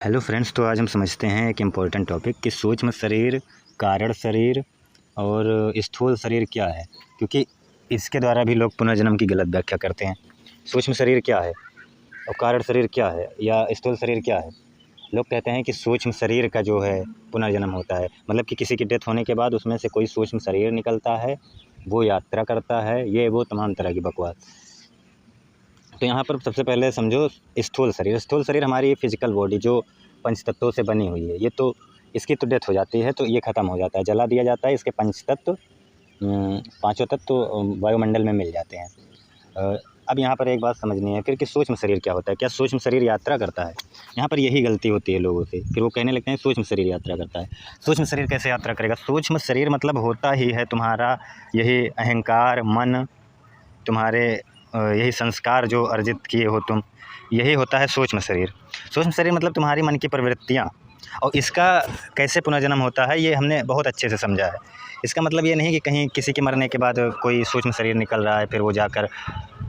Hello friends, तो आज हम समझते हैं एक इम्पॉर्टेंट टॉपिक कि सूक्ष्म शरीर, कारण शरीर और स्थूल शरीर क्या है। क्योंकि इसके द्वारा भी लोग पुनर्जन्म की गलत व्याख्या करते हैं। सूक्ष्म शरीर क्या है और कारण शरीर क्या है या स्थूल शरीर क्या है। लोग कहते हैं कि सूक्ष्म शरीर का जो है पुनर्जन्म होता है, मतलब कि किसी की डेथ होने के बाद उसमें से कोई सूक्ष्म शरीर निकलता है, वो यात्रा करता है, ये वो तमाम तरह की बकवास। तो यहाँ पर सबसे पहले समझो स्थूल शरीर। स्थूल शरीर हमारी फिजिकल बॉडी जो पंच तत्वों से बनी हुई है, ये तो इसकी तो डेथ हो जाती है तो ये ख़त्म हो जाता है, जला दिया जाता है। इसके पंच तत्व पाँचों तत्व वायुमंडल में मिल जाते हैं। अब यहाँ पर एक बात समझनी है फिर कि सूक्ष्म शरीर क्या होता है। क्या सूक्ष्म शरीर यात्रा करता है? यहाँ पर यही गलती होती है लोगों से, फिर वो कहने लगते हैं सूक्ष्म शरीर यात्रा करता है। सूक्ष्म शरीर कैसे यात्रा करेगा? सूक्ष्म शरीर मतलब होता ही है तुम्हारा यही अहंकार, मन, तुम्हारे यही संस्कार जो अर्जित किए हो तुम, यही होता है सूक्ष्म शरीर। सूक्ष्म शरीर मतलब तुम्हारी मन की प्रवृत्तियाँ, और इसका कैसे पुनर्जन्म होता है ये हमने बहुत अच्छे से समझा है। इसका मतलब ये नहीं कि कहीं किसी के मरने के बाद कोई सूक्ष्म शरीर निकल रहा है फिर वो जाकर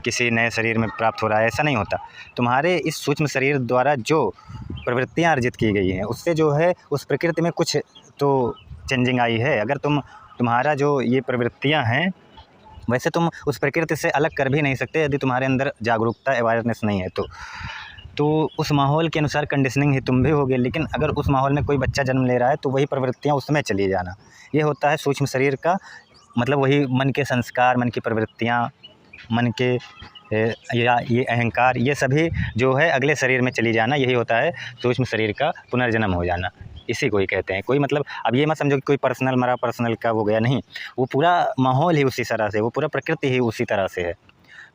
किसी नए शरीर में प्राप्त हो रहा है, ऐसा नहीं होता। तुम्हारे इस सूक्ष्म शरीर द्वारा जो प्रवृत्तियाँ अर्जित की गई हैं उससे जो है उस प्रकृति में कुछ तो चेंजिंग आई है। अगर तुम्हारा जो ये प्रवृत्तियाँ हैं, वैसे तुम उस प्रकृति से अलग कर भी नहीं सकते यदि तुम्हारे अंदर जागरूकता, अवेयरनेस नहीं है तो उस माहौल के अनुसार कंडीशनिंग ही तुम भी होगे। लेकिन अगर उस माहौल में कोई बच्चा जन्म ले रहा है तो वही प्रवृत्तियाँ उसमें चली जाना, ये होता है सूक्ष्म शरीर का मतलब। वही मन के संस्कार, मन की प्रवृत्तियाँ, मन के या ये अहंकार, ये सभी जो है अगले शरीर में चली जाना, यही होता है सूक्ष्म शरीर का पुनर्जन्म हो जाना। इसी को ही कहते हैं। कोई मतलब अब ये मत समझो कि कोई पर्सनल मरा, पर्सनल का हो गया, नहीं। वो पूरा माहौल ही उसी तरह से, वो पूरा प्रकृति ही उसी तरह से है।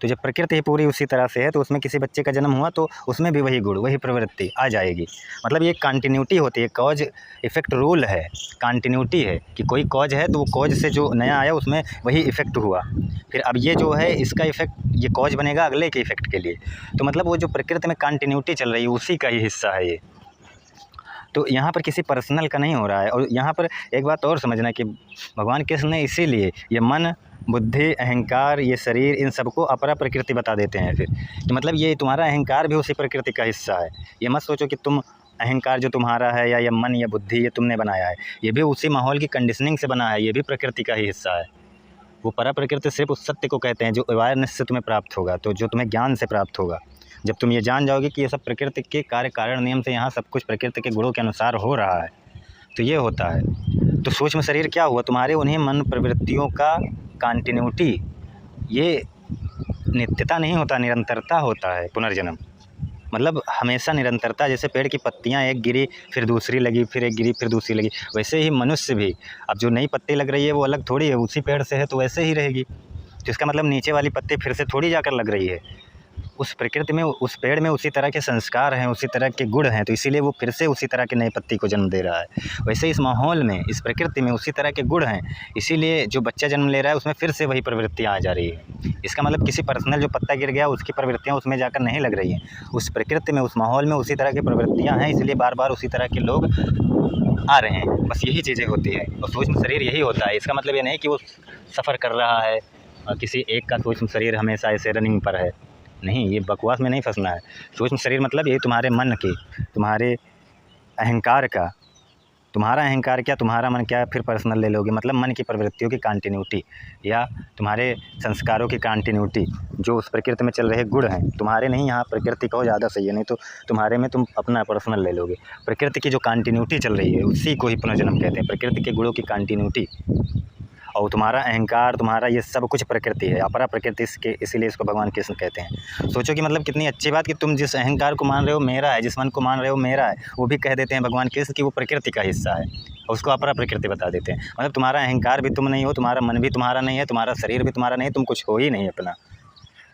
तो जब प्रकृति ही पूरी उसी तरह से है तो उसमें किसी बच्चे का जन्म हुआ तो उसमें भी वही गुण, वही प्रवृत्ति आ जाएगी। मतलब ये कंटिन्यूटी होती है, कॉज इफ़ेक्ट रूल है, कंटिन्यूटी है कि कोई कॉज है तो वो कॉज से जो नया आया उसमें वही इफ़ेक्ट हुआ। फिर अब ये जो है इसका इफ़ेक्ट, ये कॉज बनेगा अगले के इफ़ेक्ट के लिए। तो मतलब वो जो प्रकृति में कंटिन्यूटी चल रही है उसी का ही हिस्सा है ये। तो यहाँ पर किसी पर्सनल का नहीं हो रहा है। और यहाँ पर एक बात और समझना कि भगवान कृष्ण ने इसीलिए ये मन, बुद्धि, अहंकार, ये शरीर, इन सबको अपरा प्रकृति बता देते हैं। फिर तो मतलब ये तुम्हारा अहंकार भी उसी प्रकृति का हिस्सा है। ये मत सोचो कि तुम अहंकार जो तुम्हारा है या ये मन या बुद्धि ये तुमने बनाया है, ये भी उसी माहौल की कंडीशनिंग से बना है, ये भी प्रकृति का ही हिस्सा है। वो परा प्रकृति सिर्फ उस सत्य को कहते हैं जो अवेयरनेस से तुम्हें प्राप्त होगा, तो जो तुम्हें ज्ञान से प्राप्त होगा। जब तुम ये जान जाओगे कि ये सब प्रकृति के कार्य कारण नियम से यहाँ सब कुछ प्रकृति के गुणों के अनुसार हो रहा है, तो ये होता है। तो सूक्ष्म शरीर क्या हुआ? तुम्हारे उन्हीं मन प्रवृत्तियों का कंटिन्यूटी, ये नित्यता नहीं होता, निरंतरता होता है पुनर्जन्म। मतलब हमेशा निरंतरता। जैसे पेड़ की पत्तियाँ एक गिरी फिर दूसरी लगी, फिर एक गिरी फिर दूसरी लगी, वैसे ही मनुष्य भी, अब जो नई पत्ती लग रही है वो अलग थोड़ी है, उसी पेड़ से है तो वैसे ही रहेगी। तो इसका मतलब नीचे वाली पत्ती फिर से थोड़ी जाकर लग रही है। उस प्रकृति में, उस पेड़ में उसी तरह के संस्कार हैं, उसी तरह के गुण हैं, तो इसीलिए वो फिर से उसी तरह की नई पत्ती को जन्म दे रहा है। वैसे इस माहौल में, इस प्रकृति में उसी तरह के गुण हैं, इसीलिए जो बच्चा जन्म ले रहा है उसमें फिर से वही प्रवृत्तियाँ आ जा रही है। इसका मतलब किसी पर्सनल जो पत्ता गिर गया उसकी प्रवृत्तियाँ उसमें जाकर नहीं लग रही हैं। उस प्रकृति में, उस माहौल में उसी तरह की प्रवृत्तियाँ हैं, इसलिए बार बार उसी तरह के लोग आ रहे हैं। बस यही चीज़ें होती है। और सूक्ष्म शरीर यही होता है। इसका मतलब ये नहीं कि वो सफ़र कर रहा है और किसी एक का सूक्ष्म शरीर हमेशा ऐसे रनिंग पर है, नहीं, ये बकवास में नहीं फंसना है। सूक्ष्म शरीर मतलब ये तुम्हारे मन की, तुम्हारे अहंकार का, तुम्हारा अहंकार क्या, तुम्हारा मन क्या, फिर पर्सनल ले लोगे, मतलब मन की प्रवृत्तियों की कंटिन्यूटी या तुम्हारे संस्कारों की कंटिन्यूटी, जो उस प्रकृति में चल रहे गुण हैं, तुम्हारे नहीं, यहाँ प्रकृति कहो ज़्यादा सही है, नहीं तो तुम्हारे में तुम अपना पर्सनल ले लोगे। प्रकृति की जो कंटिन्यूटी चल रही है उसी को ही पुनर्जन्म कहते हैं, प्रकृति के गुणों की कंटिन्यूटी। और तुम्हारा अहंकार, तुम्हारा ये सब कुछ प्रकृति है, अपरा प्रकृति, इसके इसीलिए इसको भगवान कृष्ण कहते हैं। सोचो कि मतलब कितनी अच्छी बात कि तुम जिस अहंकार को मान रहे हो मेरा है, जिस मन को मान रहे हो मेरा है, वो भी कह देते हैं भगवान कृष्ण कि वो प्रकृति का हिस्सा है, और उसको अपरा प्रकृति बता देते हैं। मतलब तुम्हारा अहंकार भी तुम नहीं हो, तुम्हारा मन भी तुम्हारा नहीं है, तुम्हारा शरीर भी तुम्हारा नहीं, तुम कुछ हो ही नहीं अपना।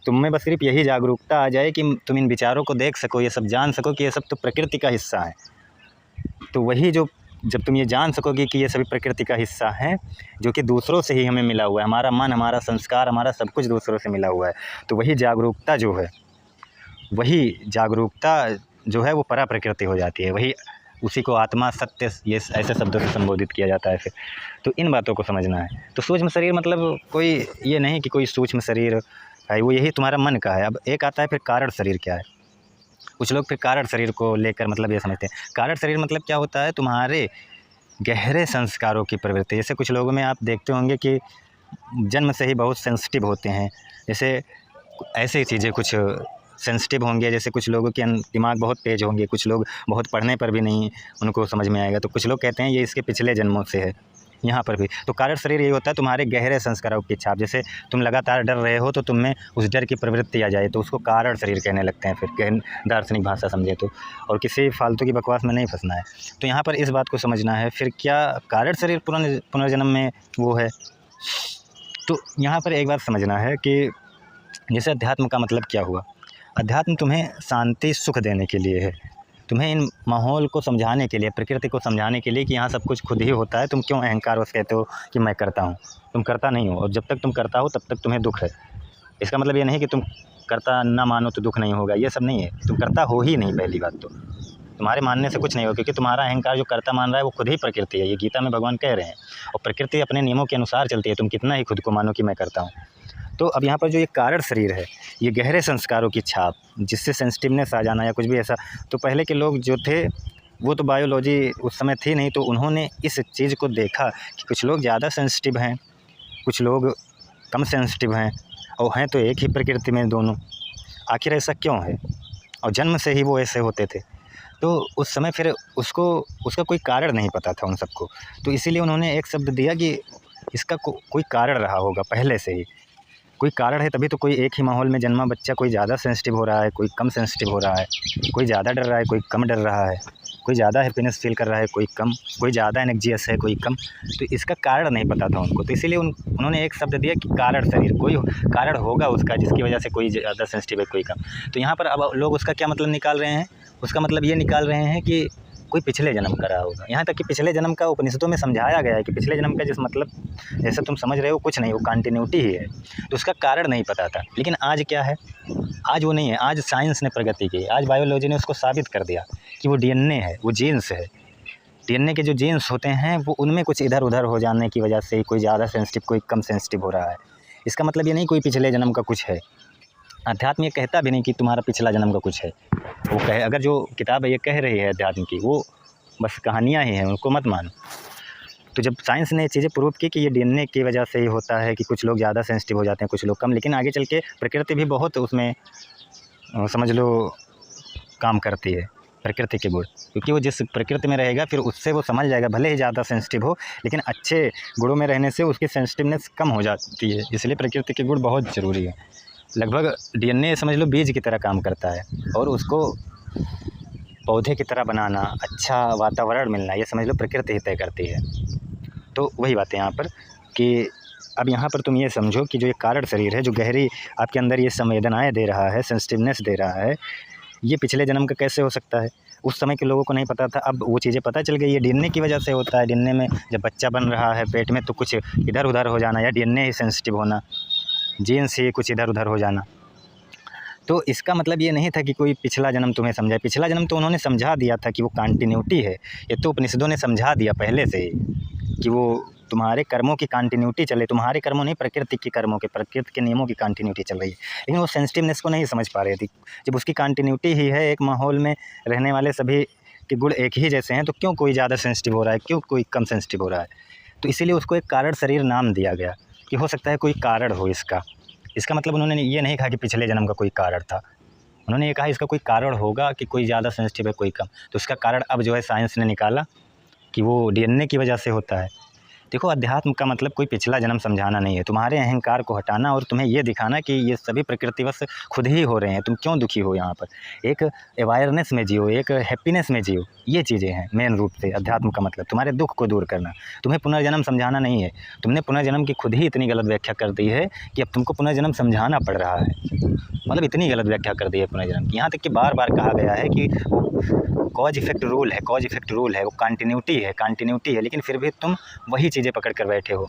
तुम में बस सिर्फ यही जागरूकता आ जाए कि तुम इन विचारों को देख सको, ये सब जान सको कि ये सब तो प्रकृति का हिस्सा है। तो वही जो, जब तुम ये जान सकोगे कि ये सभी प्रकृति का हिस्सा है जो कि दूसरों से ही हमें मिला हुआ है, हमारा मन, हमारा संस्कार, हमारा सब कुछ दूसरों से मिला हुआ है, तो वही जागरूकता जो है, वही जागरूकता जो है वो परा प्रकृति हो जाती है। वही, उसी को आत्मा, सत्य, ये ऐसे शब्दों से संबोधित किया जाता है फिर। तो इन बातों को समझना है। तो सूक्ष्म शरीर मतलब कोई ये नहीं कि कोई सूक्ष्म शरीर है, वो यही तुम्हारा मन का है। अब एक आता है फिर कारण शरीर क्या है। कुछ लोग फिर कारण शरीर को लेकर मतलब ये समझते हैं। कारण शरीर मतलब क्या होता है, तुम्हारे गहरे संस्कारों की प्रवृत्ति। जैसे कुछ लोगों में आप देखते होंगे कि जन्म से ही बहुत सेंसिटिव होते हैं, जैसे ऐसी चीज़ें कुछ सेंसिटिव होंगे, जैसे कुछ लोगों के दिमाग बहुत तेज होंगे, कुछ लोग बहुत पढ़ने पर भी नहीं उनको समझ में आएगा, तो कुछ लोग कहते हैं ये इसके पिछले जन्मों से है। यहाँ पर भी तो कारण शरीर यही होता है, तुम्हारे गहरे संस्कारों की छाप। जैसे तुम लगातार डर रहे हो तो तुम में उस डर की प्रवृत्ति आ जाए तो उसको कारण शरीर कहने लगते हैं, फिर गहन दार्शनिक भाषा समझे तो। और किसी फालतू की बकवास में नहीं फंसना है। तो यहाँ पर इस बात को समझना है, फिर क्या कारण शरीर पुनर्जन्म में वो है। तो यहाँ पर एक बात समझना है कि जैसे अध्यात्म का मतलब क्या हुआ। अध्यात्म तुम्हें शांति सुख देने के लिए है, तुम्हें इन माहौल को समझाने के लिए, प्रकृति को समझाने के लिए कि यहाँ सब कुछ खुद ही होता है। तुम क्यों अहंकार वश कहते हो कि मैं करता हूँ, तुम करता नहीं हो, और जब तक तुम करता हो तब तक तुम्हें दुख है। इसका मतलब ये नहीं कि तुम करता ना मानो तो दुख नहीं होगा, ये सब नहीं है। तुम करता हो ही नहीं, पहली बात तो तुम्हारे मानने से कुछ नहीं होगा, क्योंकि तुम्हारा अहंकार जो करता मान रहा है वो खुद ही प्रकृति है। ये गीता में भगवान कह रहे हैं, और प्रकृति अपने नियमों के अनुसार चलती है, तुम कितना ही खुद को मानो कि मैं करता हूँ। तो अब यहाँ पर जो ये कारण शरीर है, ये गहरे संस्कारों की छाप, जिससे सेंसिटिवनेस आ जाना या कुछ भी ऐसा। तो पहले के लोग जो थे वो तो बायोलॉजी उस समय थी नहीं, तो उन्होंने इस चीज़ को देखा कि कुछ लोग ज़्यादा सेंसिटिव हैं, कुछ लोग कम सेंसिटिव हैं, और हैं तो एक ही प्रकृति में दोनों। आखिर ऐसा क्यों है, और जन्म से ही वो ऐसे होते थे। तो उस समय फिर उसका कोई कारण नहीं पता था उन सबको, तो इसीलिए उन्होंने एक शब्द दिया कि इसका कोई कारण रहा होगा पहले से ही। कोई कारण है तभी तो कोई एक ही माहौल में जन्मा बच्चा कोई ज़्यादा सेंसिटिव हो रहा है, कोई कम सेंसिटिव हो रहा है, कोई ज़्यादा डर रहा है, कोई कम डर रहा है, कोई ज़्यादा हैप्पीनेस फील कर रहा है, कोई कम, कोई ज़्यादा एनर्जियस है, कोई कम। तो इसका कारण नहीं पता था उनको, तो इसीलिए उन्होंने एक शब्द दिया कि कारण शरीर। कोई कारण होगा उसका जिसकी वजह से कोई ज़्यादा सेंसिटिव है, कोई कम। तो यहाँ पर अब लोग उसका क्या मतलब निकाल रहे हैं, उसका मतलब ये निकाल रहे हैं कि कोई पिछले जन्म का रहा होगा। यहाँ तक कि पिछले जन्म का उपनिषदों में समझाया गया है कि पिछले जन्म का जिस मतलब जैसे तुम समझ रहे हो कुछ नहीं, वो कंटिन्यूटी ही है। तो उसका कारण नहीं पता था। लेकिन आज क्या है, आज वो नहीं है, आज साइंस ने प्रगति की, आज बायोलॉजी ने उसको साबित कर दिया कि वो डीएनए है, वो जीन्स है। डीएनए के जो जीन्स होते हैं वो उनमें कुछ इधर उधर हो जाने की वजह से कोई ज़्यादा सेंसिटिव, कोई कम सेंसिटिव हो रहा है। इसका मतलब ये नहीं कोई पिछले जन्म का कुछ है। अध्यात्म ये कहता भी नहीं कि तुम्हारा पिछला जन्म का कुछ है। वो कहे, अगर जो किताब ये कह रही है अध्यात्म की, वो बस कहानियाँ ही हैं, उनको मत मानो। तो जब साइंस ने ये चीज़ें प्रूव की कि ये डीएनए की वजह से ही होता है कि कुछ लोग ज़्यादा सेंसिटिव हो जाते हैं, कुछ लोग कम, लेकिन आगे चल के प्रकृति भी बहुत उसमें समझ लो काम करती है, प्रकृति के गुण। क्योंकि वो जिस प्रकृति में रहेगा फिर उससे वो समझ जाएगा, भले ही ज़्यादा सेंसिटिव हो, लेकिन अच्छे गुणों में रहने से उसकी सेंसिटिवनेस कम हो जाती है। इसलिए प्रकृति के गुण बहुत ज़रूरी है। लगभग डीएनए समझ लो बीज की तरह काम करता है, और उसको पौधे की तरह बनाना, अच्छा वातावरण मिलना, ये समझ लो प्रकृति ही तय करती है। तो वही बात है यहाँ पर कि अब यहाँ पर तुम ये समझो कि जो ये कारण शरीर है, जो गहरी आपके अंदर ये संवेदनाएं दे रहा है, सेंसिटिवनेस दे रहा है, ये पिछले जन्म का कैसे हो सकता है। उस समय के लोगों को नहीं पता था, अब वो चीज़ें पता चल गई। ये डीएनए की वजह से होता है। डीएनए में जब बच्चा बन रहा है पेट में, तो कुछ इधर उधर हो जाना, या डीएनए ही सेंसिटिव होना, जीन्स ही कुछ इधर उधर हो जाना। तो इसका मतलब ये नहीं था कि कोई पिछला जन्म तुम्हें समझाए। पिछला जन्म तो उन्होंने समझा दिया था कि वो कंटिन्यूटी है। ये तो उपनिषदों ने समझा दिया पहले से ही कि वो तुम्हारे कर्मों की कंटिन्यूटी चले, तुम्हारे कर्मों नहीं, प्रकृति के कर्मों के, प्रकृति के नियमों की कंटिन्यूटी चल रही है। लेकिन वो सेंसिटिवनेस को नहीं समझ पा रही थी। जब उसकी कंटिन्यूटी ही है, एक माहौल में रहने वाले सभी के गुण एक ही जैसे हैं, तो क्यों कोई ज़्यादा सेंसिटिव हो रहा है, क्यों कोई कम सेंसिटिव हो रहा है। तो इसीलिए उसको एक कारण शरीर नाम दिया गया कि हो सकता है कोई कारण हो इसका। इसका मतलब उन्होंने ये नहीं कहा कि पिछले जन्म का कोई कारण था, उन्होंने ये कहा इसका कोई कारण होगा कि कोई ज़्यादा सेंसिटिव है, कोई कम। तो उसका कारण अब जो है साइंस ने निकाला कि वो डीएनए की वजह से होता है। देखो, अध्यात्म का मतलब कोई पिछला जन्म समझाना नहीं है, तुम्हारे अहंकार को हटाना और तुम्हें ये दिखाना कि ये सभी प्रकृतिवश खुद ही हो रहे हैं, तुम क्यों दुखी हो। यहाँ पर एक अवेयरनेस में जियो, एक हैप्पीनेस में जियो, ये चीज़ें हैं मेन रूप से अध्यात्म का मतलब। तुम्हारे दुख को दूर करना, तुम्हें पुनर्जन्म समझाना नहीं है। तुमने पुनर्जन्म की खुद ही इतनी गलत व्याख्या कर दी है कि अब तुमको पुनर्जन्म समझाना पड़ रहा है। मतलब इतनी गलत व्याख्या कर दी है पुनर्जन्म की, यहाँ तक कि बार बार कहा गया है कि कॉज इफेक्ट रूल है, कॉज इफेक्ट रूल है, वो कंटिन्यूटी है, लेकिन फिर भी तुम वही चीज़ें पकड़ कर बैठे हो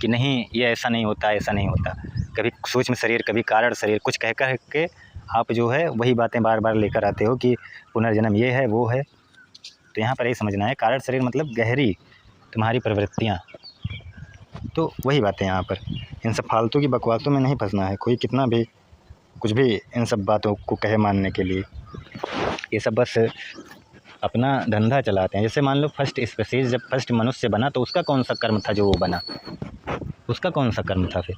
कि नहीं ये ऐसा नहीं होता, ऐसा नहीं होता। कभी सूक्ष्म शरीर, कभी कारण शरीर, कुछ कह कर के आप जो है वही बातें बार बार लेकर आते हो कि पुनर्जन्म ये है वो है। तो यहाँ पर यही समझना है, कारण शरीर मतलब गहरी तुम्हारी प्रवृत्तियाँ। तो वही बातें यहाँ पर, इन सब फालतू की बकवासों में नहीं फंसना है। कोई कितना भी कुछ भी इन सब बातों को कहे मानने के लिए। ये सब बस अपना धंधा चलाते हैं। जैसे मान लो फर्स्ट स्पीशीज़ जब फर्स्ट मनुष्य बना तो उसका कौन सा कर्म था जो वो बना, उसका कौन सा कर्म था फिर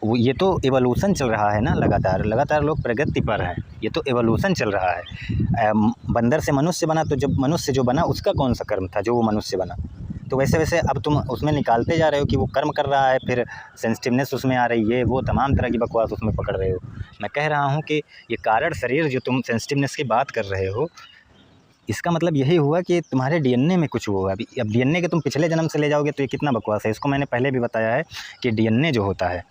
वो। ये तो एवोल्यूशन चल रहा है ना, लगातार लगातार लोग प्रगति पर हैं, ये तो एवोल्यूशन चल रहा है। बंदर से मनुष्य बना तो जब मनुष्य जो बना उसका कौन सा कर्म था जो वो मनुष्य बना। तो वैसे वैसे अब तुम उसमें निकालते जा रहे हो कि वो कर्म कर रहा है, फिर सेंसिटिवनेस उसमें आ रही है, वो तमाम तरह की बकवास उसमें पकड़ रहे हो। मैं कह रहा हूँ कि ये कारण शरीर जो तुम सेंसिटिवनेस की बात कर रहे हो, इसका मतलब यही हुआ कि तुम्हारे डीएनए में कुछ हुआ। अभी अब डीएनए के तुम पिछले जन्म से ले जाओगे तो ये कितना बकवास है। इसको मैंने पहले भी बताया है कि डीएनए जो होता है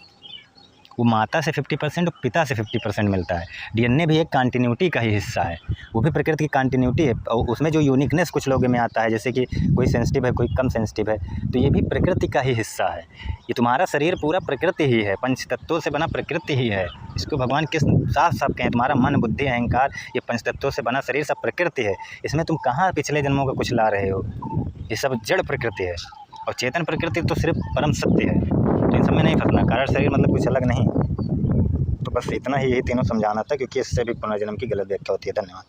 वो माता से 50% और पिता से 50% मिलता है। डीएनए भी एक कंटिन्यूटी का ही हिस्सा है, वो भी प्रकृति की कंटिन्यूटी है। और उसमें जो यूनिकनेस कुछ लोगों में आता है, जैसे कि कोई सेंसिटिव है कोई कम सेंसिटिव है, तो ये भी प्रकृति का ही हिस्सा है। ये तुम्हारा शरीर पूरा प्रकृति ही है, पंच तत्वों से बना प्रकृति ही है। इसको भगवान किस साफ साफ कहें, तुम्हारा मन बुद्धि अहंकार ये पंच तत्वों से बना शरीर सब प्रकृति है। इसमें तुम कहाँ पिछले जन्मों का कुछ ला रहे हो, ये सब जड़ प्रकृति है। और चेतन प्रकृति तो सिर्फ परम सत्य है। तो इन सब में नहीं फंसना, कारण शरीर मतलब कुछ अलग नहीं। तो बस इतना ही, यही तीनों समझाना था, क्योंकि इससे भी पुनर्जन्म की गलत व्याख्या होती है। धन्यवाद।